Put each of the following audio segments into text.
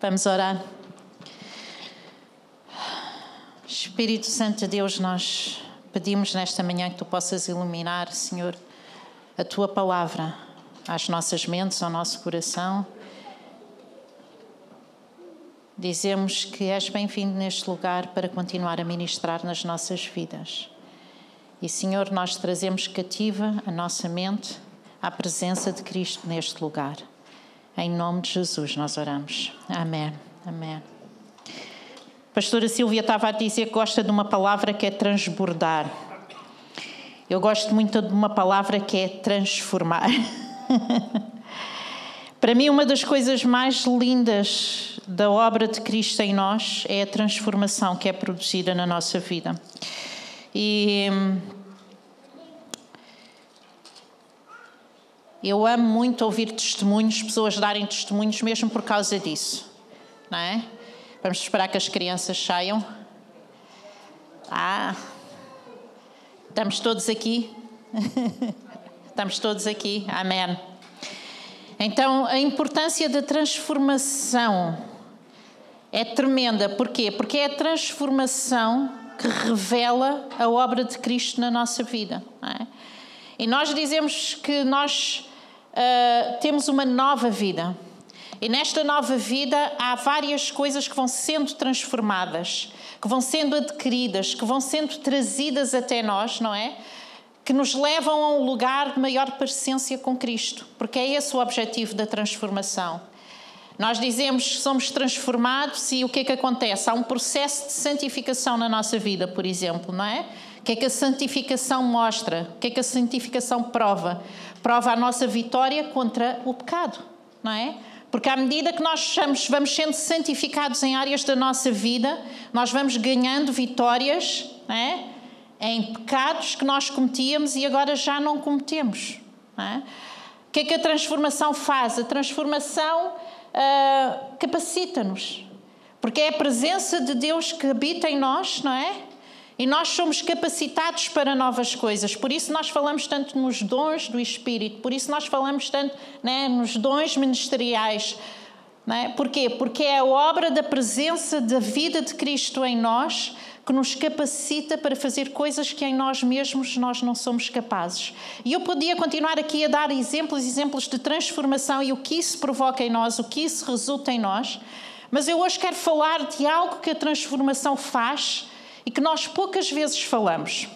Vamos orar. Espírito Santo de Deus, nós pedimos nesta manhã que Tu possas iluminar, Senhor, a Tua palavra às nossas mentes, ao nosso coração. Dizemos que és bem-vindo neste lugar para continuar a ministrar nas nossas vidas. E, Senhor, nós trazemos cativa a nossa mente à presença de Cristo neste lugar. Em nome de Jesus nós oramos. Amém. Amém. Pastora Silvia estava a dizer que gosta de uma palavra que é transbordar. Eu gosto muito de uma palavra que é transformar. Para mim, uma das coisas mais lindas da obra de Cristo em nós é a transformação que é produzida na nossa vida. E eu amo muito ouvir testemunhos, pessoas darem testemunhos mesmo por causa disso, não é? Vamos esperar que as crianças saiam. Estamos todos aqui. Estamos todos aqui. Amém. Então, a importância da transformação é tremenda. Porquê? Porque é a transformação que revela a obra de Cristo na nossa vida, não é? E nós dizemos que nós temos uma nova vida. E nesta nova vida há várias coisas que vão sendo transformadas, que vão sendo adquiridas, que vão sendo trazidas até nós, não é? Que nos levam a um lugar de maior parecência com Cristo, porque é esse o objetivo da transformação. Nós dizemos que somos transformados e o que é que acontece? Há um processo de santificação na nossa vida, por exemplo, não é? O que é que a santificação mostra? O que é que a santificação prova? Prova a nossa vitória contra o pecado, não é? Porque à medida que nós vamos sendo santificados em áreas da nossa vida, nós vamos ganhando vitórias, não é? Em pecados que nós cometíamos e agora já não cometemos, não é? O que é que a transformação faz? A transformação capacita-nos, porque é a presença de Deus que habita em nós, não é? E nós somos capacitados para novas coisas. Por isso nós falamos tanto nos dons do Espírito, por isso nós falamos tanto, né, nos dons ministeriais. Não é? Porquê? Porque é a obra da presença da vida de Cristo em nós que nos capacita para fazer coisas que em nós mesmos nós não somos capazes. E eu podia continuar aqui a dar exemplos de transformação e o que isso provoca em nós, o que isso resulta em nós. Mas eu hoje quero falar de algo que a transformação faz e que nós poucas vezes falamos.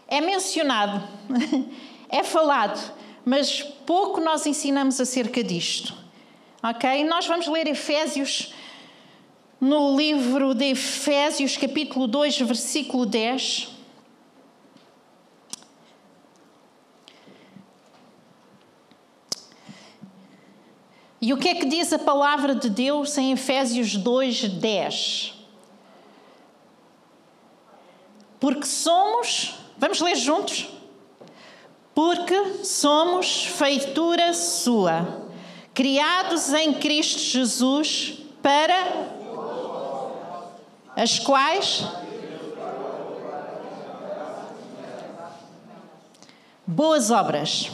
É mencionado, é falado, mas pouco nós ensinamos acerca disto. Ok? Nós vamos ler Efésios, no livro de Efésios, capítulo 2, versículo 10. E o que é que diz a palavra de Deus em Efésios 2, 10? Porque somos, vamos ler juntos? Porque somos feitura sua, criados em Cristo Jesus para as quais boas obras.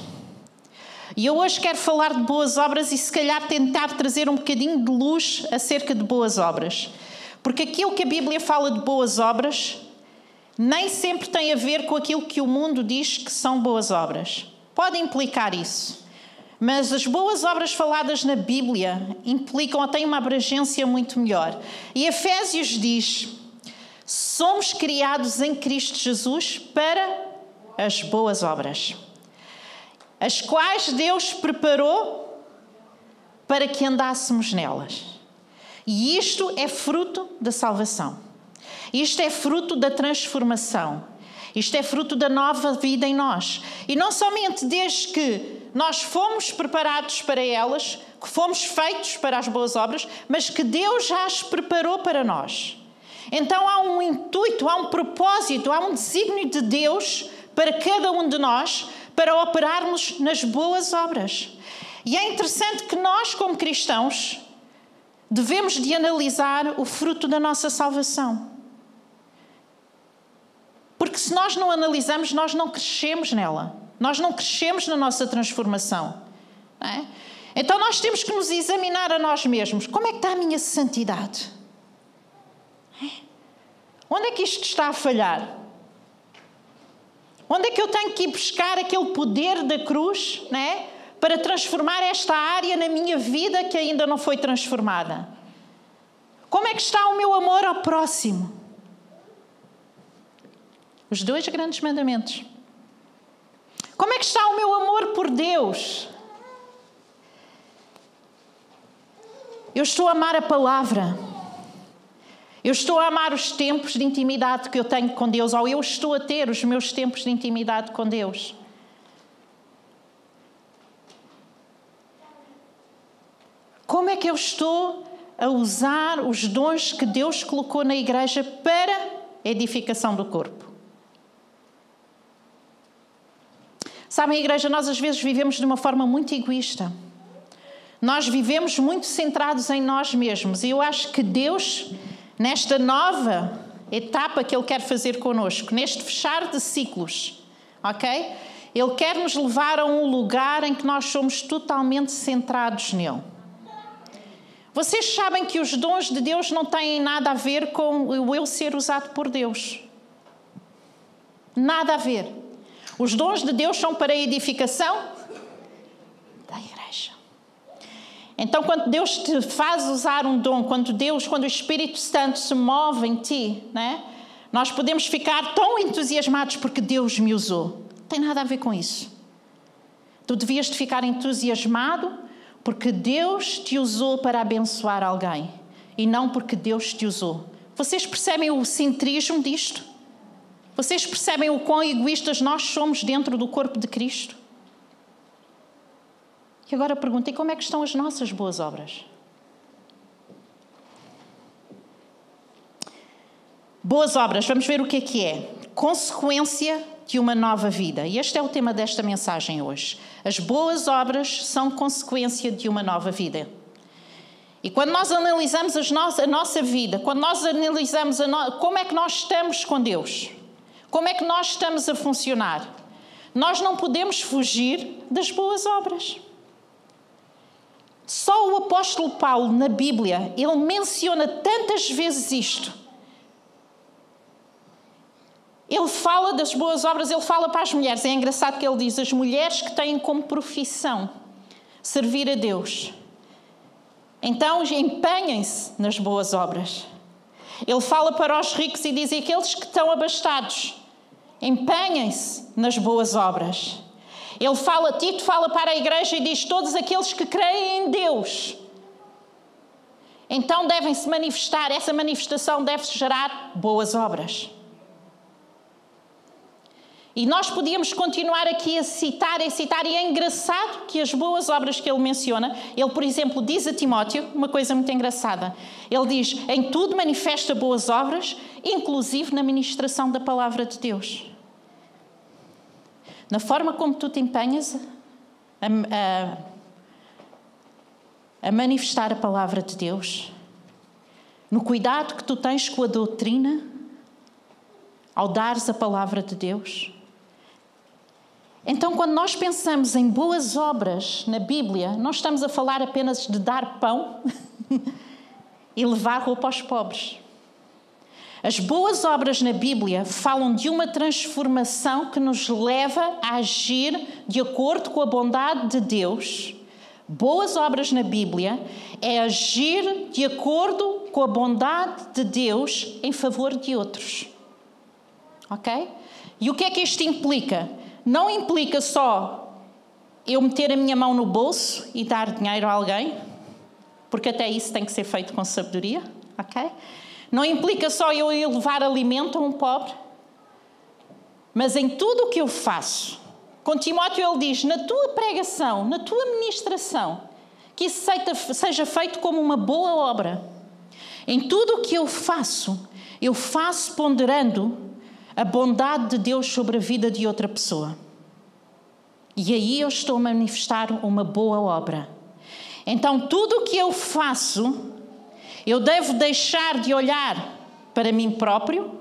E eu hoje quero falar de boas obras e se calhar tentar trazer um bocadinho de luz acerca de boas obras. Porque aquilo que a Bíblia fala de boas obras nem sempre tem a ver com aquilo que o mundo diz que são boas obras. Pode implicar isso. Mas as boas obras faladas na Bíblia implicam ou têm uma abrangência muito melhor. E Efésios diz: somos criados em Cristo Jesus para as boas obras, as quais Deus preparou para que andássemos nelas. E isto é fruto da salvação. Isto é fruto da transformação. Isto é fruto da nova vida em nós. E não somente desde que nós fomos preparados para elas, que fomos feitos para as boas obras, mas que Deus já as preparou para nós. Então há um intuito, há um propósito, há um desígnio de Deus para cada um de nós, para operarmos nas boas obras. E é interessante que nós, como cristãos, devemos de analisar o fruto da nossa salvação. Porque se nós não analisamos, nós não crescemos nela. Nós não crescemos na nossa transformação. Não é? Então nós temos que nos examinar a nós mesmos. Como é que está a minha santidade? Onde é que isto está a falhar? Onde é que eu tenho que ir buscar aquele poder da cruz, né, para transformar esta área na minha vida que ainda não foi transformada? Como é que está o meu amor ao próximo? Os 2 grandes mandamentos. Como é que está o meu amor por Deus? Eu estou a amar a palavra. Eu estou a amar os tempos de intimidade que eu tenho com Deus, ou eu estou a ter os meus tempos de intimidade com Deus. Como é que eu estou a usar os dons que Deus colocou na igreja para a edificação do corpo? Sabem, igreja, nós às vezes vivemos de uma forma muito egoísta. Nós vivemos muito centrados em nós mesmos. E eu acho que Deus, nesta nova etapa que Ele quer fazer connosco, neste fechar de ciclos, ok? Ele quer nos levar a um lugar em que nós somos totalmente centrados nele. Vocês sabem que os dons de Deus não têm nada a ver com o eu ser usado por Deus. Nada a ver. Os dons de Deus são para a edificação da igreja. Então, quando Deus te faz usar um dom, quando o Espírito Santo se move em ti, né, nós podemos ficar tão entusiasmados porque Deus me usou. Não tem nada a ver com isso. Tu devias de ficar entusiasmado porque Deus te usou para abençoar alguém e não porque Deus te usou. Vocês percebem o centrismo disto? Vocês percebem o quão egoístas nós somos dentro do corpo de Cristo? E agora perguntem, como é que estão as nossas boas obras? Boas obras, vamos ver o que é. Consequência de uma nova vida. E este é o tema desta mensagem hoje. As boas obras são consequência de uma nova vida. E quando nós analisamos a nossa vida, quando nós analisamos como é que nós estamos com Deus, como é que nós estamos a funcionar, nós não podemos fugir das boas obras. Só o apóstolo Paulo, na Bíblia, ele menciona tantas vezes isto. Ele fala das boas obras, ele fala para as mulheres. É engraçado que ele diz, as mulheres que têm como profissão servir a Deus. Então, empenhem-se nas boas obras. Ele fala para os ricos e diz, aqueles que estão abastados, empenhem-se nas boas obras. Tito fala para a igreja e diz, todos aqueles que creem em Deus, então devem-se manifestar, essa manifestação deve-se gerar boas obras. E nós podíamos continuar aqui a citar, e é engraçado que as boas obras que ele menciona, ele, por exemplo, diz a Timóteo uma coisa muito engraçada. Ele diz, em tudo manifesta boas obras, inclusive na ministração da palavra de Deus. Na forma como tu te empenhas a manifestar a palavra de Deus, no cuidado que tu tens com a doutrina, ao dares a palavra de Deus. Então, quando nós pensamos em boas obras na Bíblia, não estamos a falar apenas de dar pão e levar roupa aos pobres. As boas obras na Bíblia falam de uma transformação que nos leva a agir de acordo com a bondade de Deus. Boas obras na Bíblia é agir de acordo com a bondade de Deus em favor de outros. Ok? E o que é que isto implica? Não implica só eu meter a minha mão no bolso e dar dinheiro a alguém, porque até isso tem que ser feito com sabedoria, ok? Não implica só eu ir levar alimento a um pobre, mas em tudo o que eu faço, com Timóteo ele diz, na tua pregação, na tua ministração, que isso seja feito como uma boa obra. Em tudo o que eu faço ponderando a bondade de Deus sobre a vida de outra pessoa. E aí eu estou a manifestar uma boa obra. Então, tudo o que eu faço, eu devo deixar de olhar para mim próprio.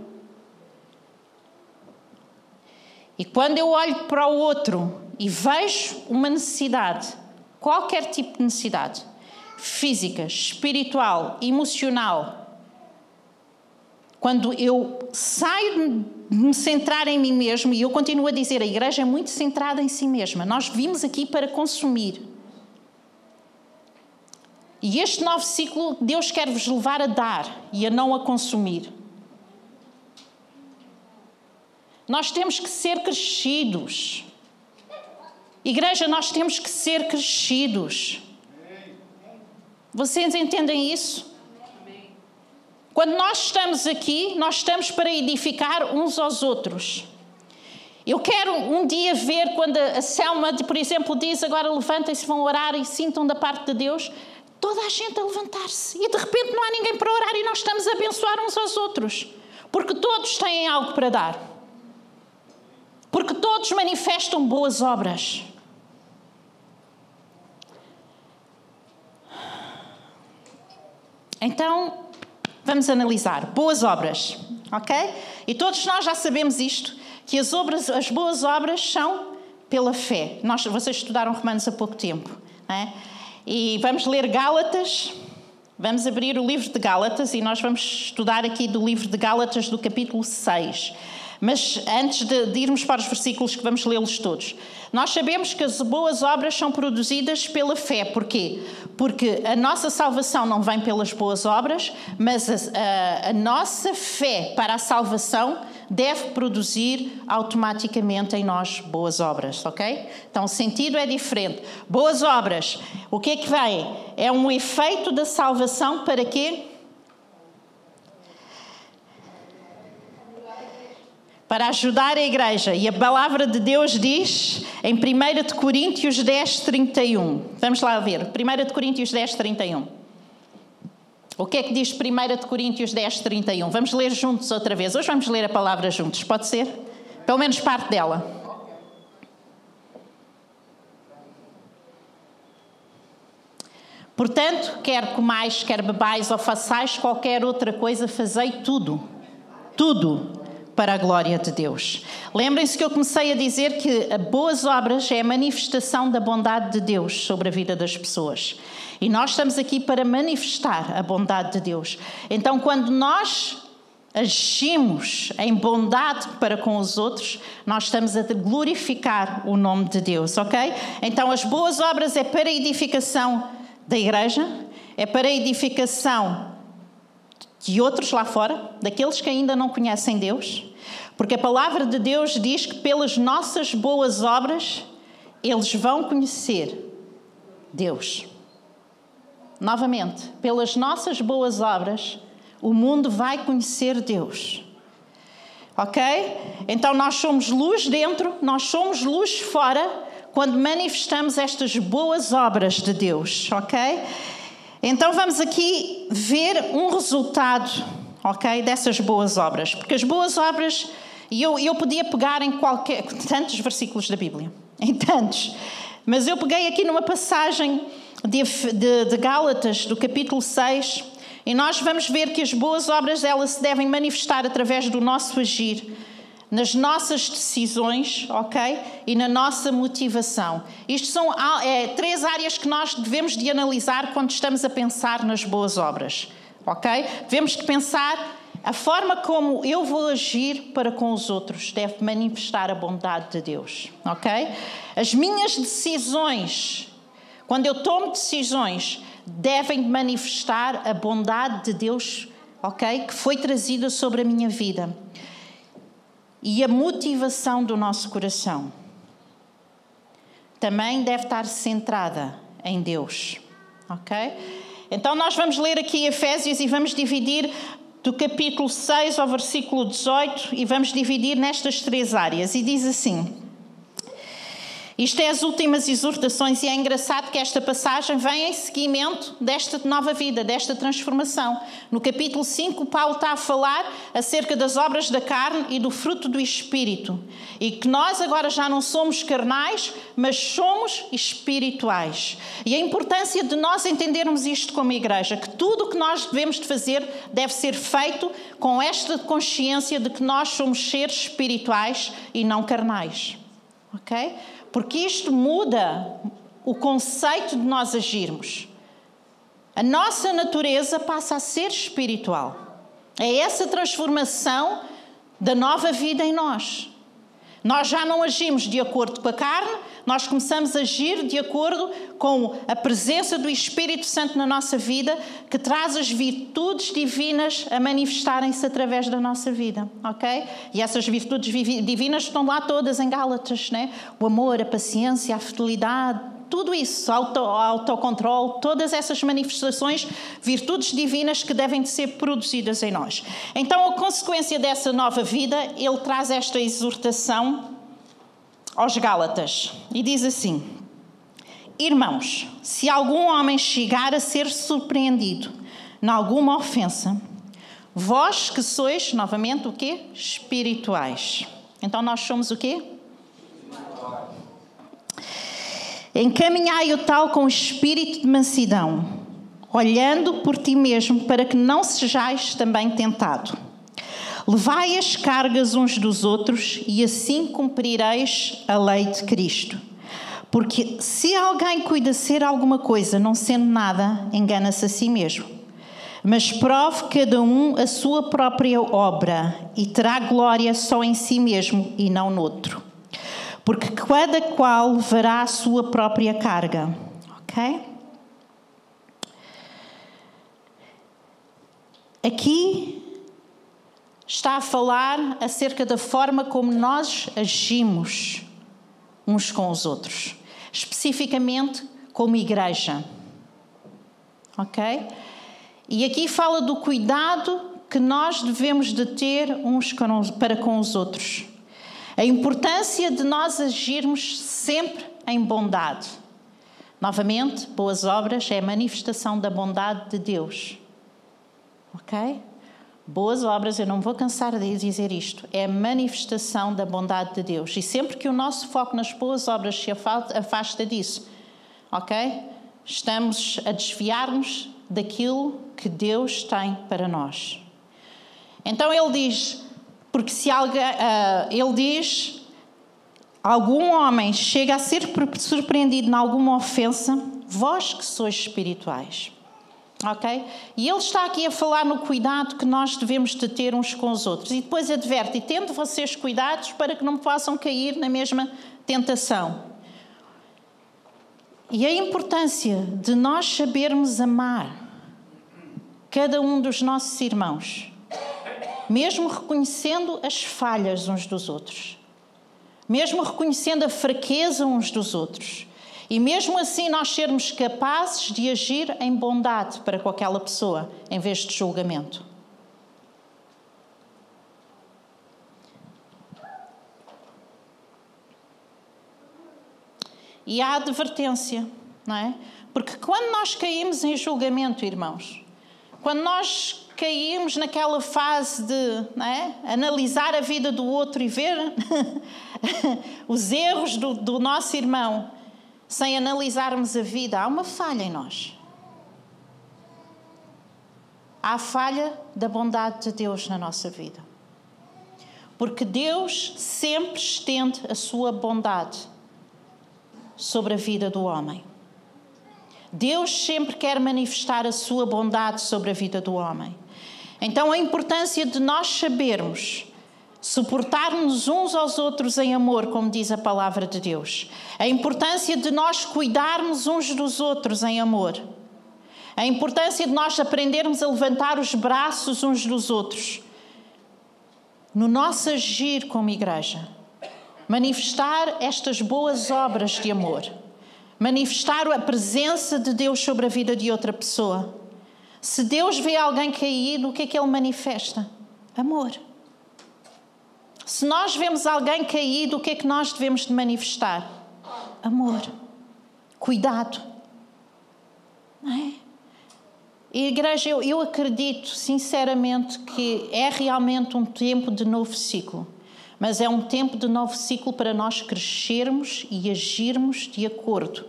E quando eu olho para o outro e vejo uma necessidade, qualquer tipo de necessidade, física, espiritual, emocional, quando eu saio de me centrar em mim mesmo, e eu continuo a dizer, a igreja é muito centrada em si mesma, nós vimos aqui para consumir. E este novo ciclo, Deus quer vos levar a dar e a não a consumir. Nós temos que ser crescidos. Igreja, nós temos que ser crescidos. Vocês entendem isso? Quando nós estamos aqui, nós estamos para edificar uns aos outros. Eu quero um dia ver quando a Selma, por exemplo, diz agora levantem-se, vão orar e sintam da parte de Deus, toda a gente a levantar-se e de repente não há ninguém para orar e nós estamos a abençoar uns aos outros. Porque todos têm algo para dar. Porque todos manifestam boas obras. Então, vamos analisar. Boas obras, ok? E todos nós já sabemos isto, que as boas obras são pela fé. Vocês estudaram Romanos há pouco tempo, não é? E vamos ler Gálatas, vamos abrir o livro de Gálatas e nós vamos estudar aqui do livro de Gálatas do capítulo 6. Mas antes de irmos para os versículos que vamos lê-los todos, nós sabemos que as boas obras são produzidas pela fé. Porquê? Porque a nossa salvação não vem pelas boas obras, mas a nossa fé para a salvação deve produzir automaticamente em nós boas obras, ok? Então o sentido é diferente. Boas obras, o que é que vem? É um efeito da salvação para quê? Para ajudar a igreja. E a palavra de Deus diz em 1 Coríntios 10, 31. Vamos lá ver. 1 Coríntios 10, 31. O que é que diz 1 Coríntios 10, 31? Vamos ler juntos outra vez. Hoje vamos ler a palavra juntos. Pode ser? Pelo menos parte dela. Portanto, quer comais, quer bebais ou façais qualquer outra coisa, fazei tudo. Tudo. Para a glória de Deus. Lembrem-se que eu comecei a dizer que as boas obras é a manifestação da bondade de Deus sobre a vida das pessoas. E nós estamos aqui para manifestar a bondade de Deus. Então, quando nós agimos em bondade para com os outros, nós estamos a glorificar o nome de Deus, ok? Então, as boas obras é para a edificação da igreja, é para a edificação de outros lá fora, daqueles que ainda não conhecem Deus, porque a palavra de Deus diz que pelas nossas boas obras eles vão conhecer Deus. Novamente, pelas nossas boas obras o mundo vai conhecer Deus. Ok? Então nós somos luz dentro, nós somos luz fora quando manifestamos estas boas obras de Deus. Ok? Então vamos aqui ver um resultado, ok, dessas boas obras. Porque as boas obras, e eu podia pegar em tantos versículos da Bíblia, em tantos, mas eu peguei aqui numa passagem de Gálatas, do capítulo 6, e nós vamos ver que as boas obras, elas se devem manifestar através do nosso agir, nas nossas decisões, ok? E na nossa motivação. Isto são 3 áreas que nós devemos de analisar quando estamos a pensar nas boas obras, ok? Devemos de pensar a forma como eu vou agir para com os outros deve manifestar a bondade de Deus, ok? As minhas decisões, quando eu tomo decisões, devem manifestar a bondade de Deus, ok? Que foi trazida sobre a minha vida. E a motivação do nosso coração também deve estar centrada em Deus, ok? Então nós vamos ler aqui Efésios e vamos dividir do capítulo 6 ao versículo 18 e vamos dividir nestas 3 áreas. E diz assim, isto é as últimas exortações e é engraçado que esta passagem vem em seguimento desta nova vida, desta transformação. No capítulo 5, Paulo está a falar acerca das obras da carne e do fruto do Espírito. E que nós agora já não somos carnais, mas somos espirituais. E a importância de nós entendermos isto como igreja, que tudo o que nós devemos de fazer deve ser feito com esta consciência de que nós somos seres espirituais e não carnais. Ok? Porque isto muda o conceito de nós agirmos. A nossa natureza passa a ser espiritual. É essa transformação da nova vida em nós. Nós já não agimos de acordo com a carne, nós começamos a agir de acordo com a presença do Espírito Santo na nossa vida, que traz as virtudes divinas a manifestarem-se através da nossa vida, ok? E essas virtudes divinas estão lá todas em Gálatas, né? O amor, a paciência, a fidelidade, tudo isso, autocontrole, todas essas manifestações, virtudes divinas que devem de ser produzidas em nós. Então, a consequência dessa nova vida, ele traz esta exortação aos Gálatas e diz assim: irmãos, se algum homem chegar a ser surpreendido em alguma ofensa, vós que sois, novamente, o quê? Espirituais. Então, nós somos o quê? Encaminhai o tal com o espírito de mansidão, olhando por ti mesmo, para que não sejais também tentado. Levai as cargas uns dos outros e assim cumprireis a lei de Cristo. Porque se alguém cuida ser alguma coisa, não sendo nada, engana-se a si mesmo. Mas prove cada um a sua própria obra e terá glória só em si mesmo e não noutro. Porque cada qual levará a sua própria carga. Ok? Aqui está a falar acerca da forma como nós agimos uns com os outros. Especificamente como igreja. Ok? E aqui fala do cuidado que nós devemos de ter uns para com os outros. A importância de nós agirmos sempre em bondade. Novamente, boas obras é a manifestação da bondade de Deus. Ok? Boas obras, eu não vou cansar de dizer isto, é a manifestação da bondade de Deus. E sempre que o nosso foco nas boas obras se afasta disso, ok? Estamos a desviar-nos daquilo que Deus tem para nós. Então ele diz, porque se algum homem chega a ser surpreendido em alguma ofensa, vós que sois espirituais. Ok? E ele está aqui a falar no cuidado que nós devemos de ter uns com os outros. E depois adverte, e tendo vocês cuidados para que não possam cair na mesma tentação. E a importância de nós sabermos amar cada um dos nossos irmãos, mesmo reconhecendo as falhas uns dos outros, mesmo reconhecendo a fraqueza uns dos outros, e mesmo assim nós sermos capazes de agir em bondade para com aquela pessoa, em vez de julgamento. E há advertência, não é? Porque quando nós caímos em julgamento, irmãos, quando nós caímos naquela fase de, não é, analisar a vida do outro e ver os erros do nosso irmão, sem analisarmos a vida, há uma falha em nós. Há a falha da bondade de Deus na nossa vida. Porque Deus sempre estende a sua bondade sobre a vida do homem. Deus sempre quer manifestar a sua bondade sobre a vida do homem. Então a importância de nós sabermos suportar-nos uns aos outros em amor, como diz a palavra de Deus. A importância de nós cuidarmos uns dos outros em amor. A importância de nós aprendermos a levantar os braços uns dos outros. No nosso agir como igreja. Manifestar estas boas obras de amor. Manifestar a presença de Deus sobre a vida de outra pessoa. Se Deus vê alguém caído, o que é que Ele manifesta? Amor. Se nós vemos alguém caído, o que é que nós devemos de manifestar? Amor. Cuidado. Não é? E, igreja, eu acredito sinceramente que é realmente um tempo de novo ciclo. Mas é um tempo de novo ciclo para nós crescermos e agirmos de acordo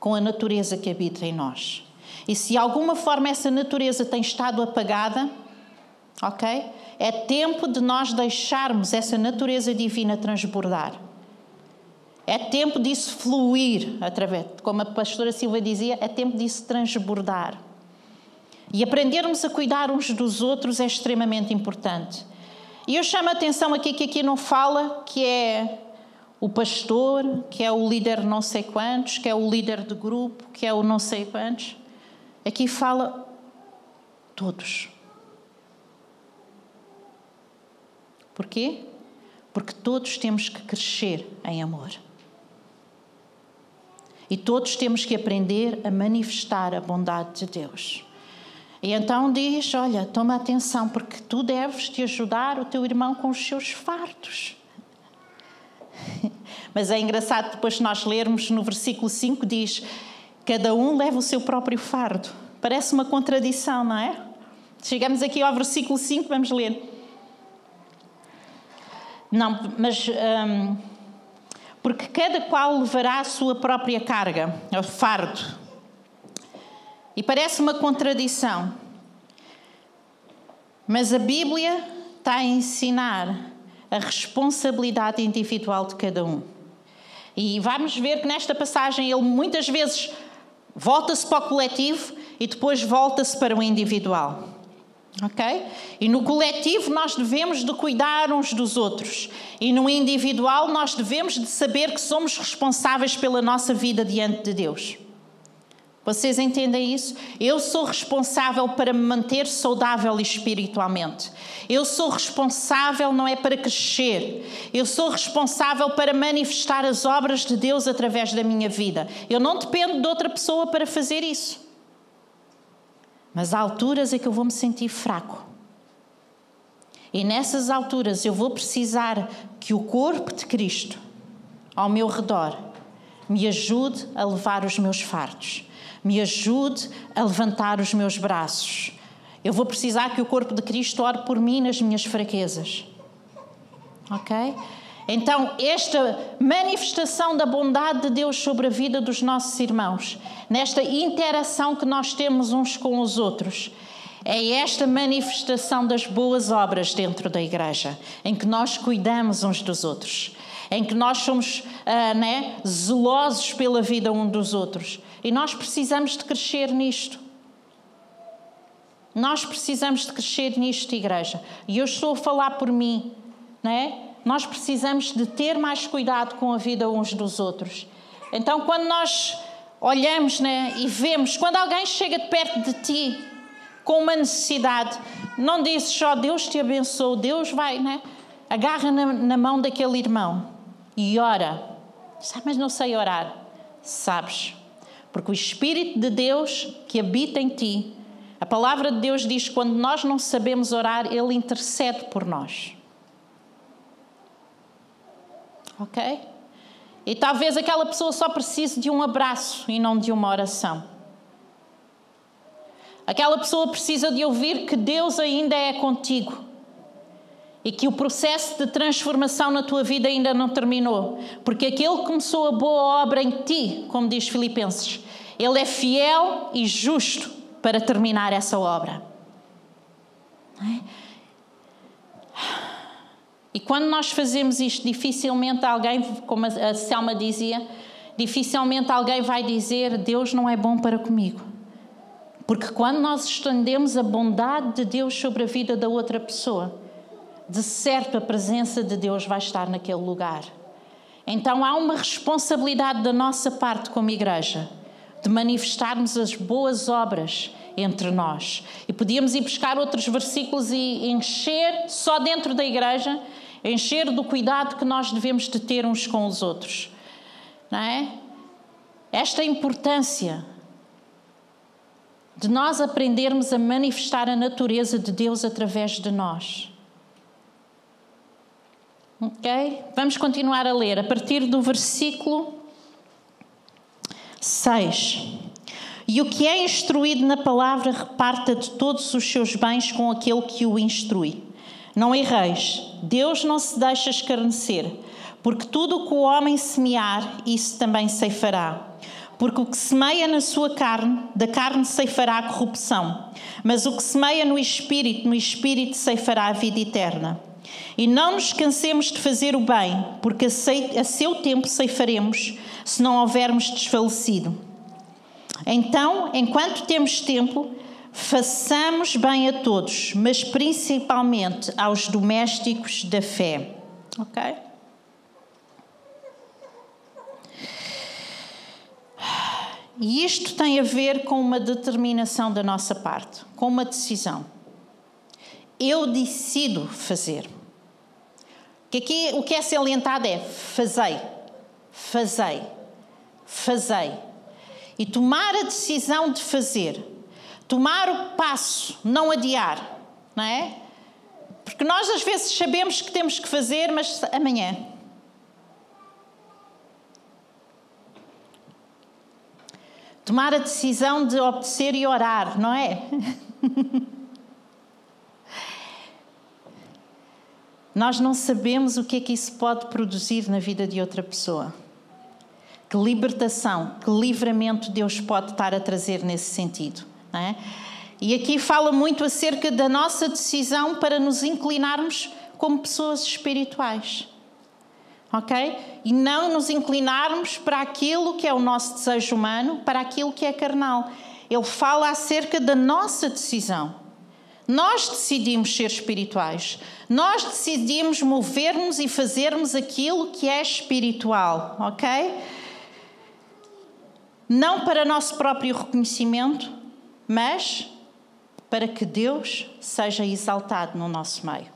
com a natureza que habita em nós. E se de alguma forma essa natureza tem estado apagada, ok? É tempo de nós deixarmos essa natureza divina transbordar. É tempo disso fluir, através, como a pastora Silva dizia, é tempo disso transbordar. E aprendermos a cuidar uns dos outros é extremamente importante. E eu chamo a atenção aqui que aqui não fala que é o pastor, que é o líder não sei quantos, que é o líder de grupo, que é o não sei quantos. Aqui fala todos. Porquê? Porque todos temos que crescer em amor. E todos temos que aprender a manifestar a bondade de Deus. E então diz, olha, toma atenção, porque tu deves te ajudar o teu irmão com os seus fardos. Mas é engraçado, depois de nós lermos no versículo 5, diz, cada um leva o seu próprio fardo. Parece uma contradição, não é? Chegamos aqui ao versículo 5, vamos ler. Não, mas... porque cada qual levará a sua própria carga, o fardo. E parece uma contradição. Mas a Bíblia está a ensinar a responsabilidade individual de cada um. E vamos ver que nesta passagem ele muitas vezes volta-se para o coletivo e depois volta-se para o individual. Ok? E no coletivo nós devemos de cuidar uns dos outros. E no individual nós devemos de saber que somos responsáveis pela nossa vida diante de Deus. Vocês entendem isso? Eu sou responsável para me manter saudável espiritualmente. Eu sou responsável não é para crescer. Eu sou responsável para manifestar as obras de Deus através da minha vida. Eu não dependo de outra pessoa para fazer isso. Mas há alturas em que eu vou me sentir fraco. E nessas alturas eu vou precisar que o corpo de Cristo, ao meu redor, me ajude a levar os meus fardos. Me ajude a levantar os meus braços. Eu vou precisar que o corpo de Cristo ore por mim nas minhas fraquezas. Ok? Então, esta manifestação da bondade de Deus sobre a vida dos nossos irmãos, nesta interação que nós temos uns com os outros, é esta manifestação das boas obras dentro da igreja, em que nós cuidamos uns dos outros, em que nós somos zelosos pela vida uns dos outros. E nós precisamos de crescer nisto. Nós precisamos de crescer nisto, igreja. E eu estou a falar por mim, não é? Nós precisamos de ter mais cuidado com a vida uns dos outros. Então, quando nós olhamos, né, e vemos, quando alguém chega de perto de ti com uma necessidade, não dizes só Deus te abençoe, Deus vai, né? Agarra na mão daquele irmão e ora. Mas não sei orar. Sabes, porque o Espírito de Deus que habita em ti, a palavra de Deus diz que quando nós não sabemos orar, Ele intercede por nós. Ok? E talvez aquela pessoa só precise de um abraço e não de uma oração. Aquela pessoa precisa de ouvir que Deus ainda é contigo e que o processo de transformação na tua vida ainda não terminou. Porque aquele que começou a boa obra em ti, como diz Filipenses, Ele é fiel e justo para terminar essa obra. Não é? E quando nós fazemos isto, dificilmente alguém, como a Selma dizia, dificilmente alguém vai dizer Deus não é bom para comigo. Porque quando nós estendemos a bondade de Deus sobre a vida da outra pessoa, de certo a presença de Deus vai estar naquele lugar. Então há uma responsabilidade da nossa parte como igreja, de manifestarmos as boas obras entre nós. E podíamos ir buscar outros versículos e encher, só dentro da igreja, encher do cuidado que nós devemos de ter uns com os outros. Não é? Esta importância de nós aprendermos a manifestar a natureza de Deus através de nós. Ok? Vamos continuar a ler a partir do versículo 6. E o que é instruído na palavra reparta de todos os seus bens com aquele que o instrui. Não erreis, Deus não se deixa escarnecer, porque tudo o que o homem semear, isso também ceifará. Porque o que semeia na sua carne, da carne ceifará a corrupção, mas o que semeia no Espírito ceifará a vida eterna. E não nos cansemos de fazer o bem, porque a seu tempo ceifaremos, se não houvermos desfalecido. Então, enquanto temos tempo, façamos bem a todos, mas principalmente aos domésticos da fé. Ok? E isto tem a ver com uma determinação da nossa parte, com uma decisão. Eu decido fazer. Que aqui o que é salientado é fazei, fazei, fazei. E tomar a decisão de fazer, tomar o passo, não adiar, não é? Porque nós às vezes sabemos que temos que fazer, mas amanhã. Tomar a decisão de obedecer e orar, não é? Nós não sabemos o que é que isso pode produzir na vida de outra pessoa. Que libertação, que livramento Deus pode estar a trazer nesse sentido, não é? E aqui fala muito acerca da nossa decisão para nos inclinarmos como pessoas espirituais. Ok? E não nos inclinarmos para aquilo que é o nosso desejo humano, para aquilo que é carnal. Ele fala acerca da nossa decisão. Nós decidimos ser espirituais. Nós decidimos mover-nos e fazermos aquilo que é espiritual. Ok? Não para nosso próprio reconhecimento, mas para que Deus seja exaltado no nosso meio.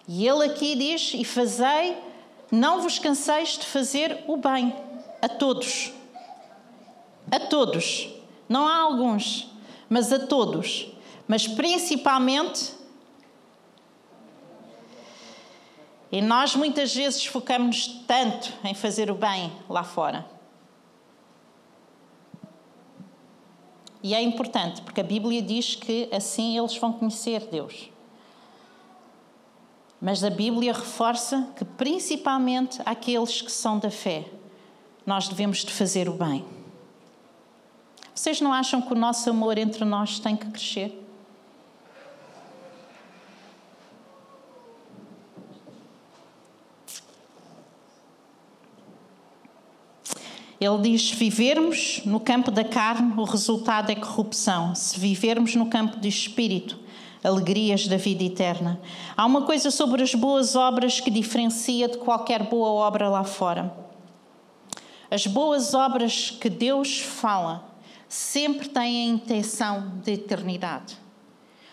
E ele aqui diz, e fazei, não vos canseis de fazer o bem a todos. A todos. Não há alguns, mas a todos. Mas principalmente, e nós muitas vezes focamos tanto em fazer o bem lá fora. E é importante, porque a Bíblia diz que assim eles vão conhecer Deus. Mas a Bíblia reforça que principalmente aqueles que são da fé, nós devemos de fazer o bem. Vocês não acham que o nosso amor entre nós tem que crescer? Ele diz, se vivermos no campo da carne, o resultado é corrupção. Se vivermos no campo do espírito, alegrias da vida eterna. Há uma coisa sobre as boas obras que diferencia de qualquer boa obra lá fora. As boas obras que Deus fala sempre têm a intenção de eternidade.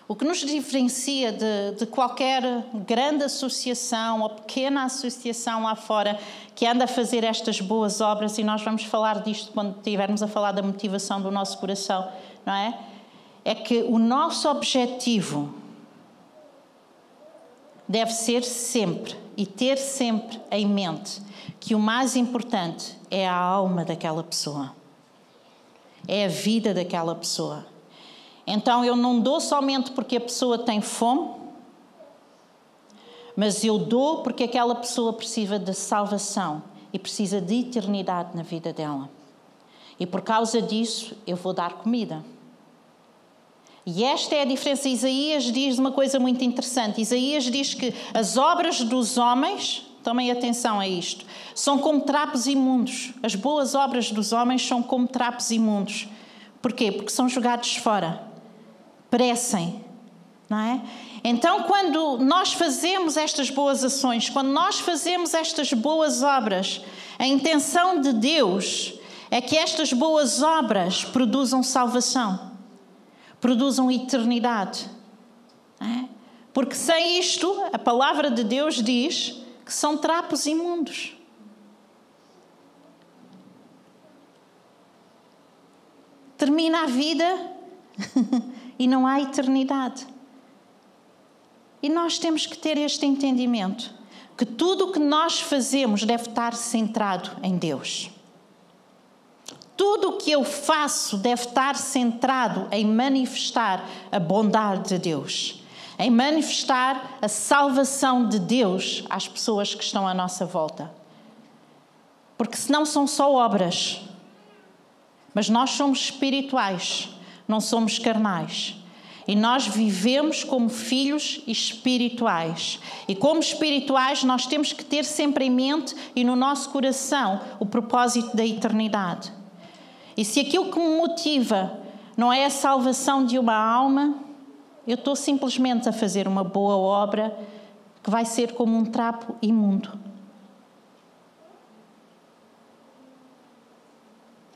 O que nos diferencia de qualquer grande associação ou pequena associação lá fora que anda a fazer estas boas obras, e nós vamos falar disto quando estivermos a falar da motivação do nosso coração, não é? É que o nosso objetivo deve ser sempre e ter sempre em mente que o mais importante é a alma daquela pessoa. É a vida daquela pessoa. Então eu não dou somente porque a pessoa tem fome, mas eu dou porque aquela pessoa precisa de salvação e precisa de eternidade na vida dela. E por causa disso eu vou dar comida. E esta é a diferença. Isaías diz uma coisa muito interessante. Isaías diz que as obras dos homens, tomem atenção a isto, são como trapos imundos. As boas obras dos homens são como trapos imundos. Porquê? Porque são jogados fora. Perecem, não é? Então, quando nós fazemos estas boas ações, quando nós fazemos estas boas obras, a intenção de Deus é que estas boas obras produzam salvação, produzam eternidade. Não é? Porque sem isto, a palavra de Deus diz que são trapos imundos. Termina a vida e não há eternidade. E nós temos que ter este entendimento, que tudo o que nós fazemos deve estar centrado em Deus. Tudo o que eu faço deve estar centrado em manifestar a bondade de Deus, em manifestar a salvação de Deus às pessoas que estão à nossa volta. Porque senão são só obras. Mas nós somos espirituais, não somos carnais. E nós vivemos como filhos espirituais. E como espirituais nós temos que ter sempre em mente e no nosso coração o propósito da eternidade. E se aquilo que me motiva não é a salvação de uma alma, eu estou simplesmente a fazer uma boa obra que vai ser como um trapo imundo.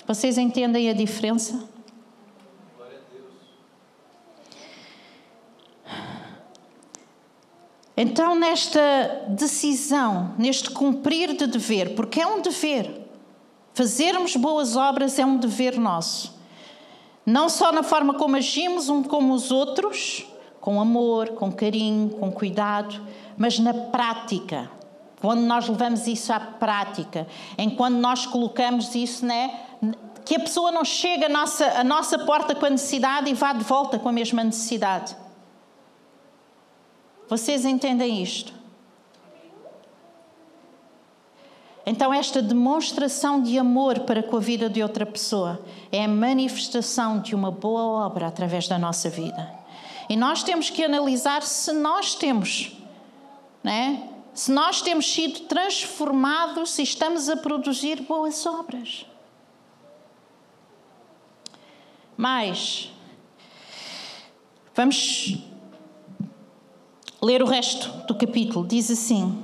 Vocês entendem a diferença? Então, nesta decisão, neste cumprir de dever, porque é um dever, fazermos boas obras é um dever nosso. Não só na forma como agimos uns com os outros, com amor, com carinho, com cuidado, mas na prática. Quando nós levamos isso à prática, enquanto nós colocamos isso, que a pessoa não chega à nossa porta com a necessidade e vá de volta com a mesma necessidade. Vocês entendem isto? Então, esta demonstração de amor para com a vida de outra pessoa é a manifestação de uma boa obra através da nossa vida. E nós temos que analisar se nós temos, se nós temos sido transformados, se estamos a produzir boas obras. Mas, vamos ler o resto do capítulo. Diz assim: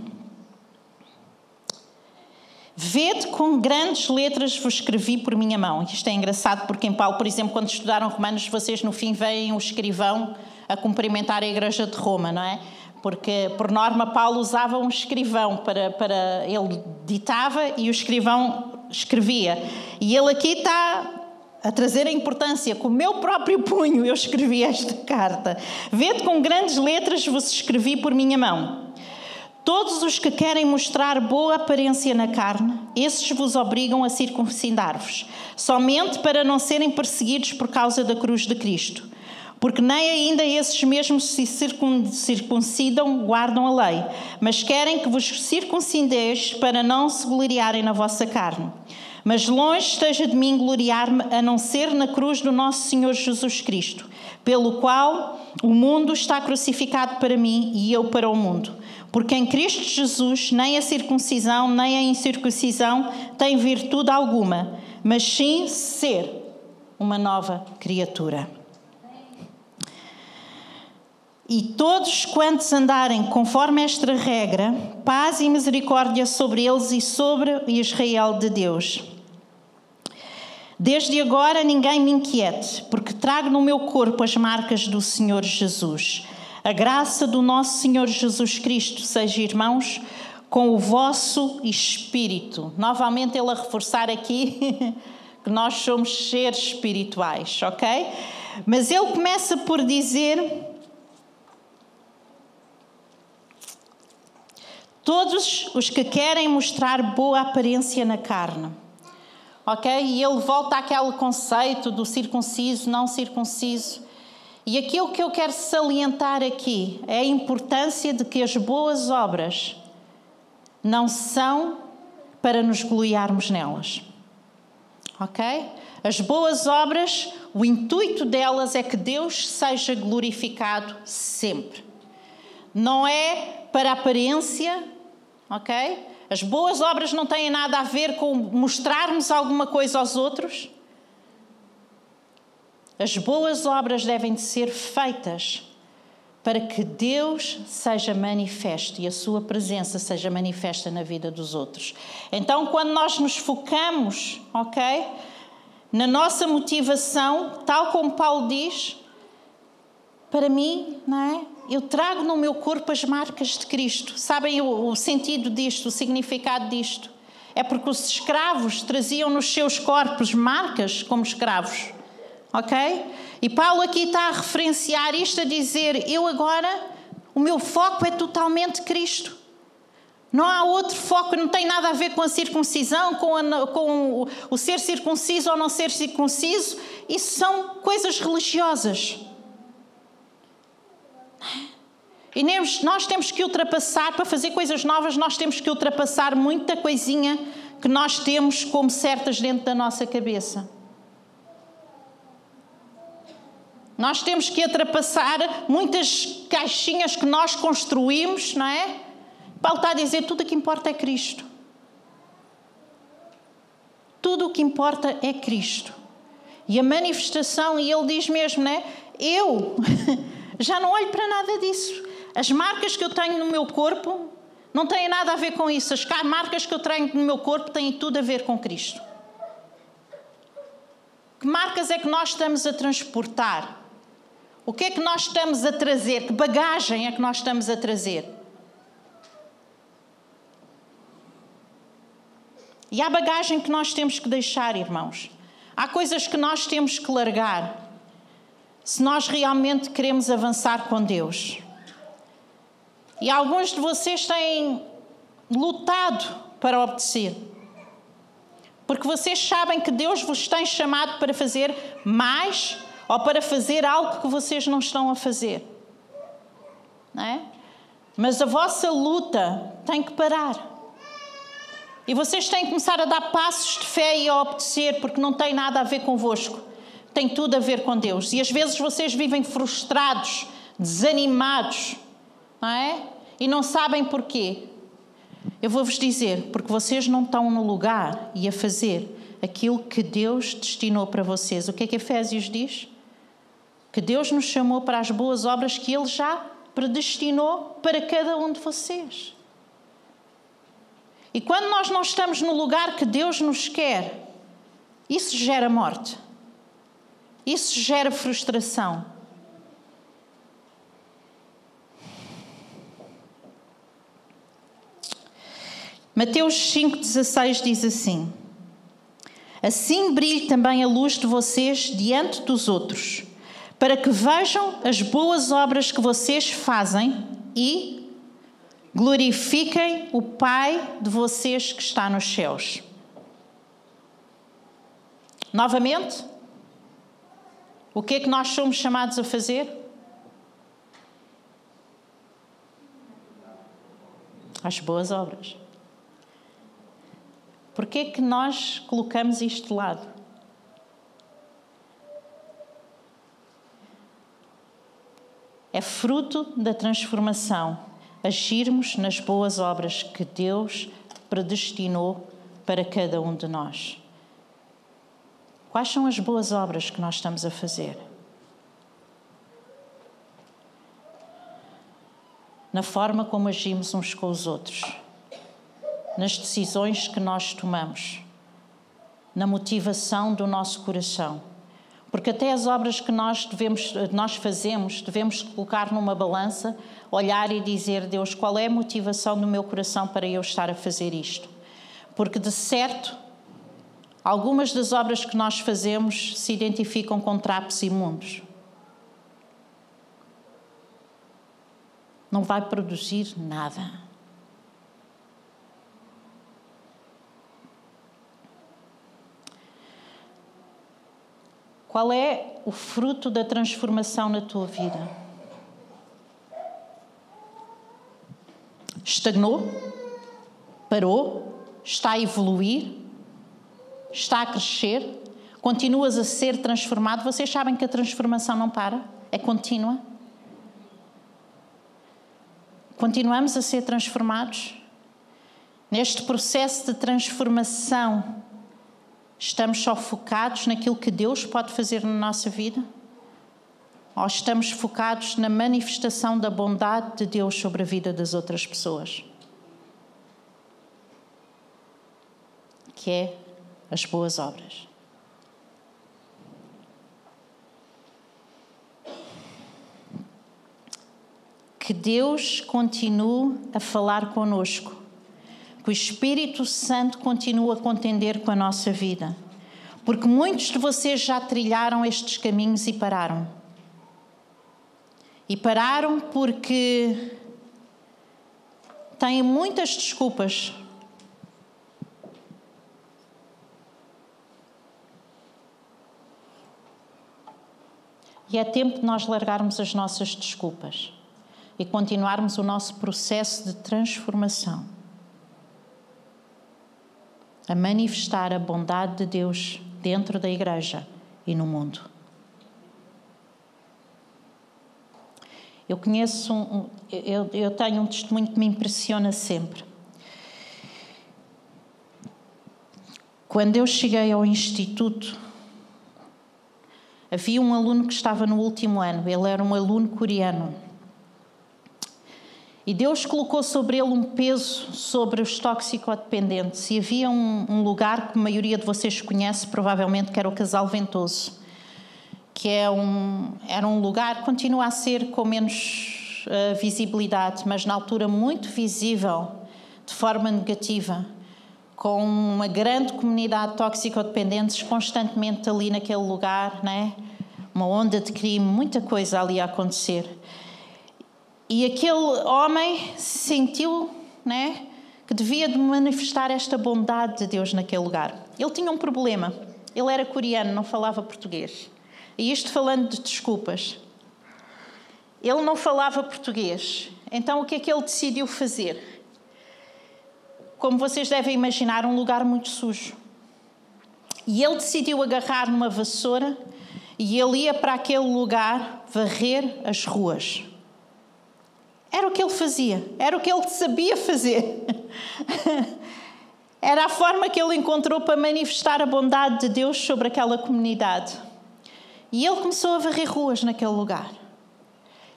vede com grandes letras vos escrevi por minha mão. Isto é engraçado porque em Paulo, por exemplo, quando estudaram Romanos, vocês no fim veem o escrivão a cumprimentar a igreja de Roma, não é? Porque, por norma, Paulo usava um escrivão para ele ditava e o escrivão escrevia. E ele aqui está a trazer a importância. Com o meu próprio punho eu escrevi esta carta. Vede com grandes letras vos escrevi por minha mão. Todos os que querem mostrar boa aparência na carne, esses vos obrigam a circuncidar-vos, somente para não serem perseguidos por causa da cruz de Cristo. Porque nem ainda esses mesmos se circuncidam, guardam a lei, mas querem que vos circuncideis para não se gloriarem na vossa carne. Mas longe esteja de mim gloriar-me, a não ser na cruz do nosso Senhor Jesus Cristo, pelo qual o mundo está crucificado para mim e eu para o mundo. Porque em Cristo Jesus nem a circuncisão nem a incircuncisão têm virtude alguma, mas sim ser uma nova criatura. E todos quantos andarem conforme esta regra, paz e misericórdia sobre eles e sobre Israel de Deus. Desde agora ninguém me inquiete, porque trago no meu corpo as marcas do Senhor Jesus. A graça do nosso Senhor Jesus Cristo seja, irmãos, com o vosso espírito. Novamente ele a reforçar aqui que nós somos seres espirituais, ok? Mas ele começa por dizer: todos os que querem mostrar boa aparência na carne. Ok? E ele volta àquele conceito do circunciso, não circunciso. E aquilo que eu quero salientar aqui é a importância de que as boas obras não são para nos gloriarmos nelas. Ok? As boas obras, o intuito delas é que Deus seja glorificado sempre. Não é para a aparência, ok? As boas obras não têm nada a ver com mostrarmos alguma coisa aos outros. As boas obras devem de ser feitas para que Deus seja manifesto e a sua presença seja manifesta na vida dos outros. Então, quando nós nos focamos, ok, na nossa motivação, tal como Paulo diz, para mim, não é? Eu trago no meu corpo as marcas de Cristo. Sabem o sentido disto, o significado disto? É porque os escravos traziam nos seus corpos marcas como escravos. Ok? E Paulo aqui está a referenciar isto, a dizer: eu agora, o meu foco é totalmente Cristo. Não há outro foco, não tem nada a ver com a circuncisão, com o ser circunciso ou não ser circunciso. Isso são coisas religiosas. E nós temos que ultrapassar, para fazer coisas novas, nós temos que ultrapassar muita coisinha que nós temos como certas dentro da nossa cabeça. Nós temos que ultrapassar muitas caixinhas que nós construímos, não é? Paulo está a dizer, tudo o que importa é Cristo. Tudo o que importa é Cristo. E a manifestação, e ele diz mesmo, não é? Eu já não olho para nada disso. As marcas que eu tenho no meu corpo não têm nada a ver com isso. As marcas que eu tenho no meu corpo têm tudo a ver com Cristo. Que marcas é que nós estamos a transportar? O que é que nós estamos a trazer? Que bagagem é que nós estamos a trazer? E há bagagem que nós temos que deixar, irmãos. Há coisas que nós temos que largar. Se nós realmente queremos avançar com Deus. E alguns de vocês têm lutado para obedecer. Porque vocês sabem que Deus vos tem chamado para fazer mais ou para fazer algo que vocês não estão a fazer. Não é? Mas a vossa luta tem que parar. E vocês têm que começar a dar passos de fé e a obedecer, porque não tem nada a ver convosco. Tem tudo a ver com Deus. E às vezes vocês vivem frustrados, desanimados, não é? E não sabem porquê. Eu vou-vos dizer, porque vocês não estão no lugar e a fazer aquilo que Deus destinou para vocês. O que é que Efésios diz? Que Deus nos chamou para as boas obras que Ele já predestinou para cada um de vocês. E quando nós não estamos no lugar que Deus nos quer, isso gera morte. Isso gera frustração. Mateus 5,16 diz assim: assim brilhe também a luz de vocês diante dos outros, para que vejam as boas obras que vocês fazem e glorifiquem o Pai de vocês que está nos céus. Novamente, o que é que nós somos chamados a fazer? As boas obras. Porquê é que nós colocamos isto de lado? É fruto da transformação. Agirmos nas boas obras que Deus predestinou para cada um de nós. Quais são as boas obras que nós estamos a fazer? Na forma como agimos uns com os outros, nas decisões que nós tomamos, na motivação do nosso coração. Porque até as obras que nós fazemos, devemos colocar numa balança, olhar e dizer, Deus, qual é a motivação do meu coração para eu estar a fazer isto? Porque, de certo, algumas das obras que nós fazemos se identificam com trapos imundos. Não vai produzir nada. Qual é o fruto da transformação na tua vida? Estagnou? Parou? Está a evoluir? Está a crescer? Continuas a ser transformado? Vocês sabem que a transformação não para? É contínua? Continuamos a ser transformados? Neste processo de transformação, estamos só focados naquilo que Deus pode fazer na nossa vida? Ou estamos focados na manifestação da bondade de Deus sobre a vida das outras pessoas? Que é as boas obras. Que Deus continue a falar conosco. Que o Espírito Santo continue a contender com a nossa vida. Porque muitos de vocês já trilharam estes caminhos e pararam. E pararam porque têm muitas desculpas. E é tempo de nós largarmos as nossas desculpas e continuarmos o nosso processo de transformação. A manifestar a bondade de Deus dentro da igreja e no mundo. Eu eu tenho um testemunho que me impressiona sempre. Quando eu cheguei ao instituto, havia um aluno que estava no último ano. Ele era um aluno coreano. E Deus colocou sobre ele um peso sobre os toxicodependentes. E havia um lugar que a maioria de vocês conhece, provavelmente, que era o Casal Ventoso. Que era um lugar, continua a ser com menos visibilidade, mas na altura muito visível, de forma negativa, com uma grande comunidade de toxicodependentes constantemente ali naquele lugar, né? Uma onda de crime, muita coisa ali a acontecer. E aquele homem sentiu, né, que devia de manifestar esta bondade de Deus naquele lugar. Ele tinha um problema. Ele era coreano, não falava português. E isto falando de desculpas. Ele não falava português. Então o que é que ele decidiu fazer? Como vocês devem imaginar, um lugar muito sujo. E ele decidiu agarrar numa vassoura e ele ia para aquele lugar varrer as ruas. Era o que ele fazia, era o que ele sabia fazer. Era a forma que ele encontrou para manifestar a bondade de Deus sobre aquela comunidade. E ele começou a varrer ruas naquele lugar.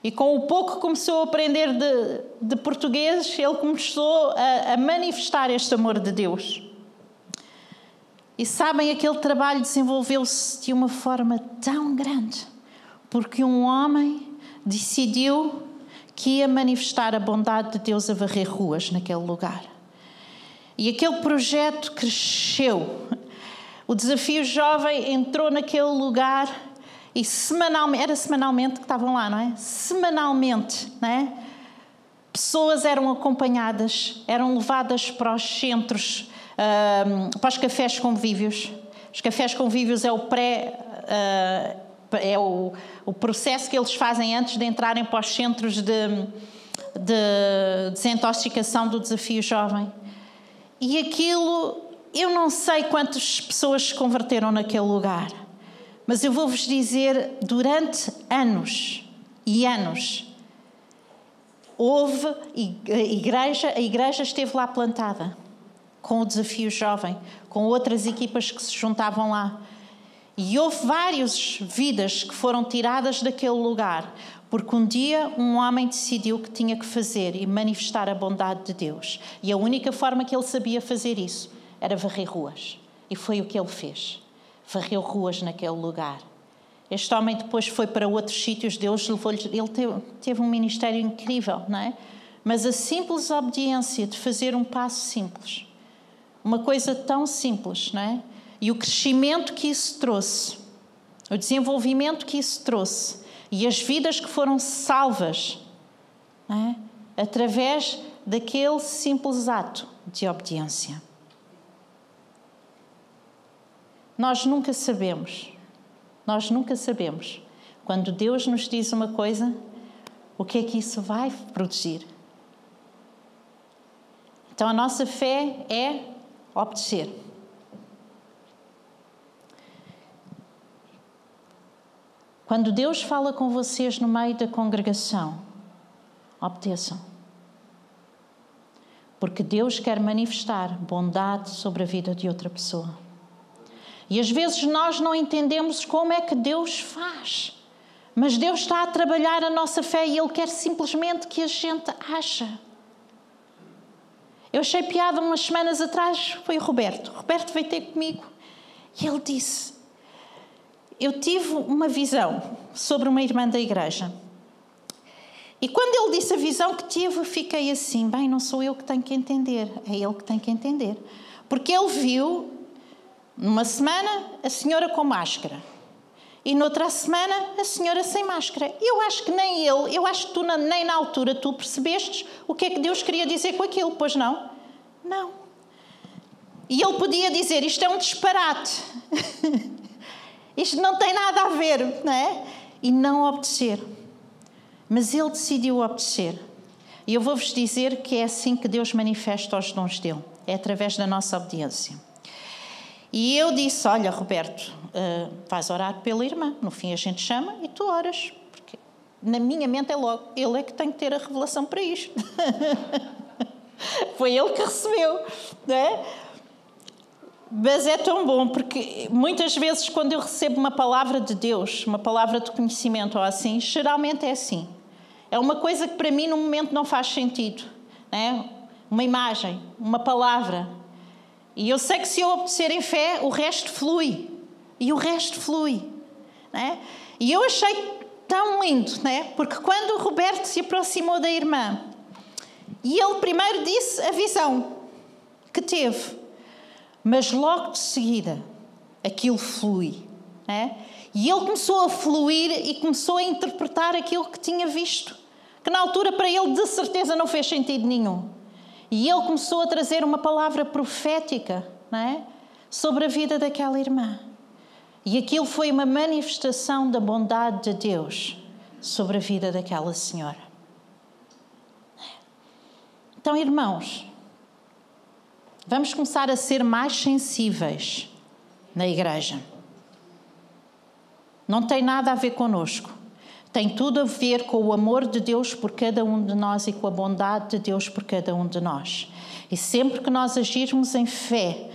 E com o pouco que começou a aprender de português, ele começou a manifestar este amor de Deus. E sabem, aquele trabalho desenvolveu-se de uma forma tão grande, porque um homem decidiu que ia manifestar a bondade de Deus a varrer ruas naquele lugar. E aquele projeto cresceu. O Desafio Jovem entrou naquele lugar e era semanalmente que estavam lá, não é? Semanalmente, não é? Pessoas eram acompanhadas, eram levadas para os centros, para os cafés convívios. Os cafés convívios é o processo que eles fazem antes de entrarem para os centros de desintoxicação do Desafio Jovem. E aquilo, eu não sei quantas pessoas se converteram naquele lugar, mas eu vou-vos dizer, durante anos e anos, houve a igreja esteve lá plantada, com o Desafio Jovem, com outras equipas que se juntavam lá. E houve várias vidas que foram tiradas daquele lugar, porque um dia um homem decidiu que tinha que fazer e manifestar a bondade de Deus. E a única forma que ele sabia fazer isso era varrer ruas. E foi o que ele fez. Varreu ruas naquele lugar. Este homem depois foi para outros sítios, Deus levou-lhe... Ele teve um ministério incrível, não é? Mas a simples obediência de fazer um passo simples, uma coisa tão simples, não é? E o crescimento que isso trouxe, o desenvolvimento que isso trouxe e as vidas que foram salvas, não é? Através daquele simples ato de obediência. Nós nunca sabemos, quando Deus nos diz uma coisa, o que é que isso vai produzir. Então a nossa fé é obedecer. Quando Deus fala com vocês no meio da congregação, obedeçam. Porque Deus quer manifestar bondade sobre a vida de outra pessoa. E às vezes nós não entendemos como é que Deus faz. Mas Deus está a trabalhar a nossa fé e Ele quer simplesmente que a gente ache. Eu achei piada umas semanas atrás, foi o Roberto. O Roberto veio ter comigo e ele disse... Eu tive uma visão sobre uma irmã da igreja. E quando ele disse a visão que tive, eu fiquei assim, bem, não sou eu que tenho que entender, é ele que tem que entender. Porque ele viu, numa semana, a senhora com máscara. E noutra semana, a senhora sem máscara. Eu acho que nem ele, eu acho que tu nem na altura tu percebestes o que é que Deus queria dizer com aquilo, pois não? Não. E ele podia dizer, isto é um disparate. Isto não tem nada a ver, não é? E não obedecer. Mas ele decidiu obedecer. E eu vou-vos dizer que é assim que Deus manifesta os dons dele. É através da nossa obediência. E eu disse, olha, Roberto, vais orar pela irmã. No fim a gente chama e tu oras. Porque na minha mente é logo, ele é que tem que ter a revelação para isto. Foi ele que recebeu, não é? Mas é tão bom, porque muitas vezes quando eu recebo uma palavra de Deus, uma palavra de conhecimento ou assim, geralmente é assim. É uma coisa que para mim no momento não faz sentido, não é? Uma imagem, uma palavra. E eu sei que se eu obedecer em fé, o resto flui. E o resto flui, não é? E eu achei tão lindo, não é? Porque quando o Roberto se aproximou da irmã, e ele primeiro disse a visão que teve, mas logo de seguida aquilo flui, não é? E ele começou a fluir e começou a interpretar aquilo que tinha visto, que na altura para ele de certeza não fez sentido nenhum. E ele começou a trazer uma palavra profética, não é? Sobre a vida daquela irmã. E aquilo foi uma manifestação da bondade de Deus sobre a vida daquela senhora. Então, irmãos, vamos começar a ser mais sensíveis na igreja. Não tem nada a ver connosco. Tem tudo a ver com o amor de Deus por cada um de nós e com a bondade de Deus por cada um de nós. E sempre que nós agirmos em fé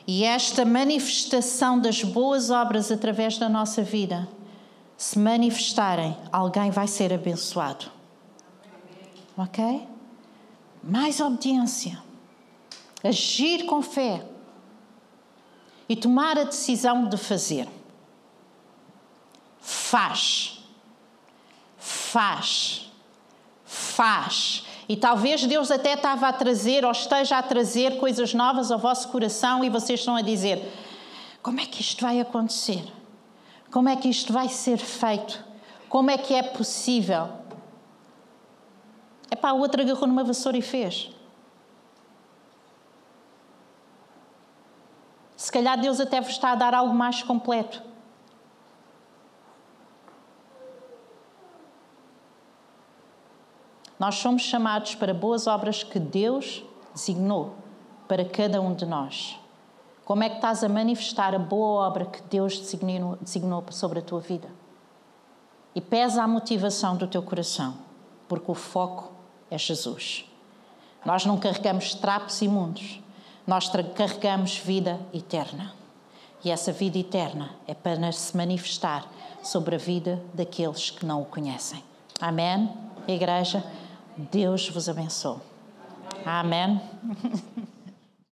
e esta manifestação das boas obras através da nossa vida se manifestarem, alguém vai ser abençoado. Ok? Mais obediência. Agir com fé. E tomar a decisão de fazer. Faz. E talvez Deus até estava a trazer ou esteja a trazer coisas novas ao vosso coração e vocês estão a dizer: como é que isto vai acontecer? Como é que isto vai ser feito? Como é que é possível? Epá, o outro agarrou numa vassoura e fez. Se calhar Deus até vos está a dar algo mais completo. Nós somos chamados para boas obras que Deus designou para cada um de nós. Como é que estás a manifestar a boa obra que Deus designou sobre a tua vida? E pesa a motivação do teu coração, porque o foco é Jesus. Nós não carregamos trapos imundos, nós carregamos vida eterna. E essa vida eterna é para se manifestar sobre a vida daqueles que não o conhecem. Amém? Igreja, Deus vos abençoe. Amém.